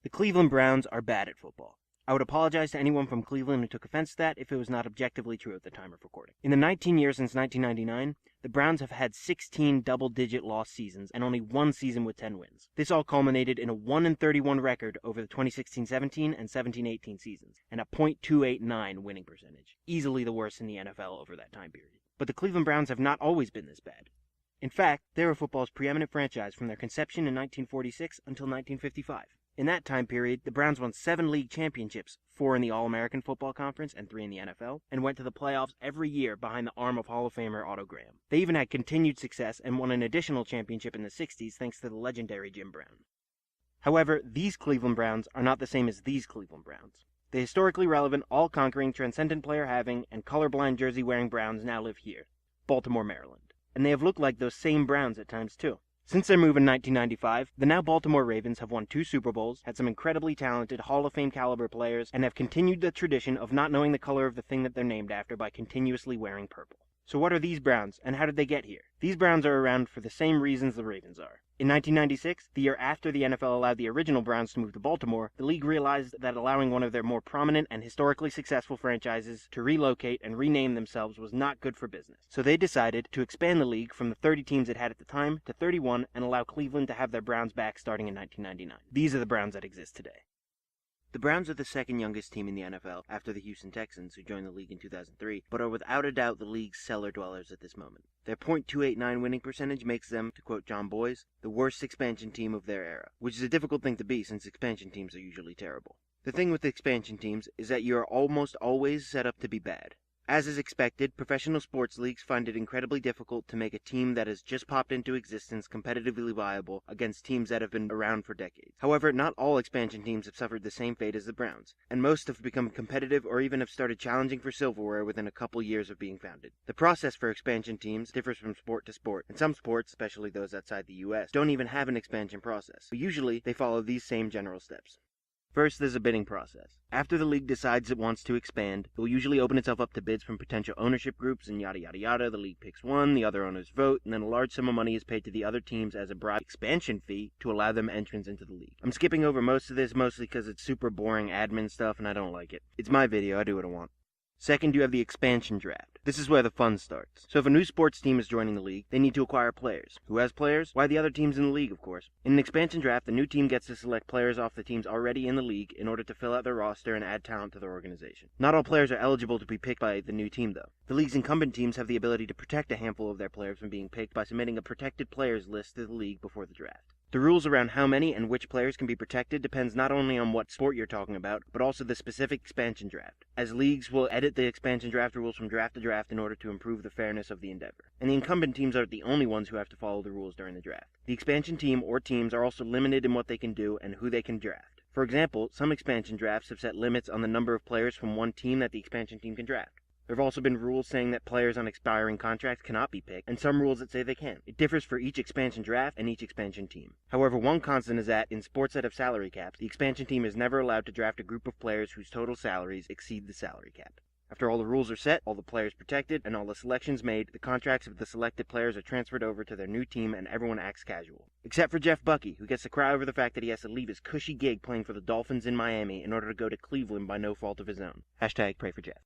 The Cleveland Browns are bad at football. I would apologize to anyone from Cleveland who took offense to that if it was not objectively true at the time of recording. In the 19 years since 1999, the Browns have had 16 double-digit loss seasons and only one season with 10 wins. This all culminated in a 1-31 record over the 2016-17 and 17-18 seasons, and a .289 winning percentage, easily the worst in the NFL over that time period. But the Cleveland Browns have not always been this bad. In fact, they were football's preeminent franchise from their conception in 1946 until 1955. In that time period, the Browns won 7 league championships, 4 in the All-American Football Conference and 3 in the NFL, and went to the playoffs every year behind the arm of Hall of Famer Otto Graham. They even had continued success and won an additional championship in the 60s thanks to the legendary Jim Brown. However, these Cleveland Browns are not the same as these Cleveland Browns. The historically relevant, all-conquering, transcendent player-having, and colorblind jersey-wearing Browns now live here, Baltimore, Maryland. And they have looked like those same Browns at times too. Since their move in 1995, the now Baltimore Ravens have won 2 Super Bowls, had some incredibly talented Hall of Fame caliber players, and have continued the tradition of not knowing the color of the thing that they're named after by continuously wearing purple. So what are these Browns, and how did they get here? These Browns are around for the same reasons the Ravens are. In 1996, the year after the NFL allowed the original Browns to move to Baltimore, the league realized that allowing one of their more prominent and historically successful franchises to relocate and rename themselves was not good for business. So they decided to expand the league from the 30 teams it had at the time to 31 and allow Cleveland to have their Browns back starting in 1999. These are the Browns that exist today. The Browns are the second youngest team in the NFL after the Houston Texans, who joined the league in 2003, but are without a doubt the league's cellar dwellers at this moment. Their .289 winning percentage makes them, to quote Jon Bois, the worst expansion team of their era, which is a difficult thing to be since expansion teams are usually terrible. The thing with expansion teams is that you are almost always set up to be bad. As is expected, professional sports leagues find it incredibly difficult to make a team that has just popped into existence competitively viable against teams that have been around for decades. However, not all expansion teams have suffered the same fate as the Browns, and most have become competitive or even have started challenging for silverware within a couple years of being founded. The process for expansion teams differs from sport to sport, and some sports, especially those outside the US, don't even have an expansion process, but usually they follow these same general steps. First, there's a bidding process. After the league decides it wants to expand, it will usually open itself up to bids from potential ownership groups and yada yada yada. The league picks one, the other owners vote, and then a large sum of money is paid to the other teams as a bribe expansion fee to allow them entrance into the league. I'm skipping over most of this mostly because it's super boring admin stuff and I don't like it. It's my video, I do what I want. Second, you have the expansion draft. This is where the fun starts. So if a new sports team is joining the league, they need to acquire players. Who has players? Why, the other teams in the league, of course. In an expansion draft, the new team gets to select players off the teams already in the league in order to fill out their roster and add talent to their organization. Not all players are eligible to be picked by the new team, though. The league's incumbent teams have the ability to protect a handful of their players from being picked by submitting a protected players list to the league before the draft. The rules around how many and which players can be protected depends not only on what sport you're talking about, but also the specific expansion draft, as leagues will edit the expansion draft rules from draft to draft in order to improve the fairness of the endeavor. And the incumbent teams aren't the only ones who have to follow the rules during the draft. The expansion team or teams are also limited in what they can do and who they can draft. For example, some expansion drafts have set limits on the number of players from one team that the expansion team can draft. There have also been rules saying that players on expiring contracts cannot be picked, and some rules that say they can. It differs for each expansion draft and each expansion team. However, one constant is that, in sports that have salary caps, the expansion team is never allowed to draft a group of players whose total salaries exceed the salary cap. After all the rules are set, all the players protected, and all the selections made, the contracts of the selected players are transferred over to their new team and everyone acts casual. Except for Jeff Bucky, who gets to cry over the fact that he has to leave his cushy gig playing for the Dolphins in Miami in order to go to Cleveland by no fault of his own. Hashtag pray for Jeff.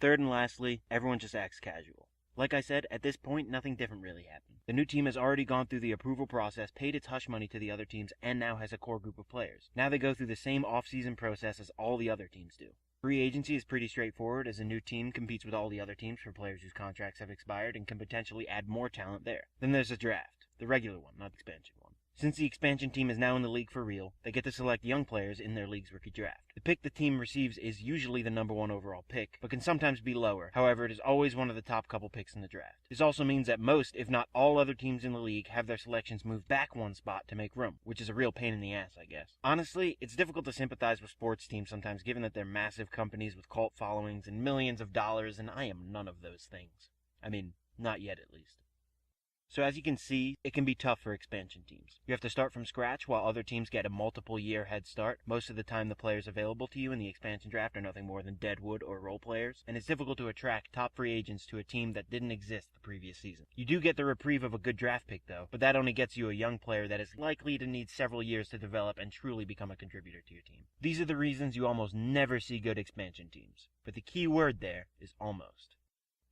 Third and lastly, everyone just acts casual. Like I said, at this point, nothing different really happened. The new team has already gone through the approval process, paid its hush money to the other teams, and now has a core group of players. Now they go through the same off-season process as all the other teams do. Free agency is pretty straightforward, as a new team competes with all the other teams for players whose contracts have expired and can potentially add more talent there. Then there's a draft. The regular one, not the expansion one. Since the expansion team is now in the league for real, they get to select young players in their league's rookie draft. The pick the team receives is usually the number 1 overall pick, but can sometimes be lower. However, it is always one of the top couple picks in the draft. This also means that most, if not all other teams in the league have their selections moved back one spot to make room, which is a real pain in the ass, I guess. Honestly, it's difficult to sympathize with sports teams sometimes given that they're massive companies with cult followings and millions of dollars, and I am none of those things. I mean, not yet at least. So as you can see, it can be tough for expansion teams. You have to start from scratch while other teams get a multiple year head start. Most of the time the players available to you in the expansion draft are nothing more than deadwood or role players, and it's difficult to attract top free agents to a team that didn't exist the previous season. You do get the reprieve of a good draft pick though, but that only gets you a young player that is likely to need several years to develop and truly become a contributor to your team. These are the reasons you almost never see good expansion teams, but the key word there is almost.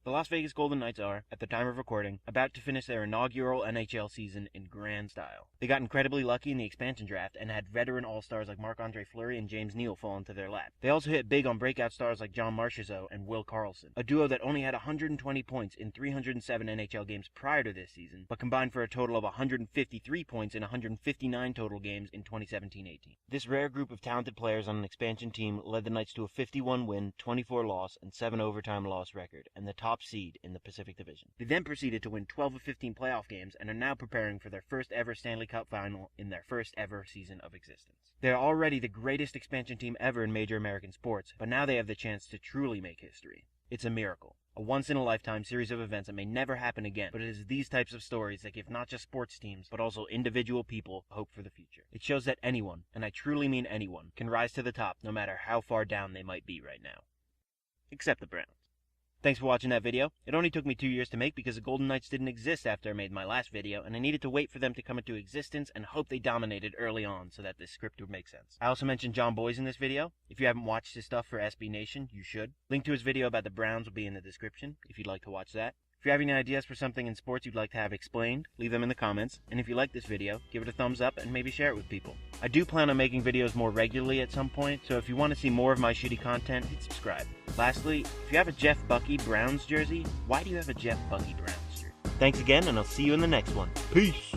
The Las Vegas Golden Knights are, at the time of recording, about to finish their inaugural NHL season in grand style. They got incredibly lucky in the expansion draft and had veteran all-stars like Marc-Andre Fleury and James Neal fall into their lap. They also hit big on breakout stars like John Marchessault and Will Karlsson, a duo that only had 120 points in 307 NHL games prior to this season, but combined for a total of 153 points in 159 total games in 2017-18. This rare group of talented players on an expansion team led the Knights to a 51-win, 24-loss, and 7 overtime loss record, and the top seed in the Pacific Division. They then proceeded to win 12 of 15 playoff games and are now preparing for their first ever Stanley Cup final in their first ever season of existence. They are already the greatest expansion team ever in major American sports, but now they have the chance to truly make history. It's a miracle, a once-in-a-lifetime series of events that may never happen again, but it is these types of stories that give not just sports teams, but also individual people hope for the future. It shows that anyone, and I truly mean anyone, can rise to the top no matter how far down they might be right now. Except the Browns. Thanks for watching that video. It only took me 2 years to make because the Golden Knights didn't exist after I made my last video, and I needed to wait for them to come into existence and hope they dominated early on so that this script would make sense. I also mentioned Jon Bois in this video. If you haven't watched his stuff for SB Nation, you should. Link to his video about the Browns will be in the description if you'd like to watch that. If you have any ideas for something in sports you'd like to have explained, leave them in the comments, and if you like this video, give it a thumbs up and maybe share it with people. I do plan on making videos more regularly at some point, so if you want to see more of my shitty content, hit subscribe. Lastly, if you have a Jeff Bucky Browns jersey, why do you have a Jeff Bucky Browns jersey? Thanks again, and I'll see you in the next one. Peace!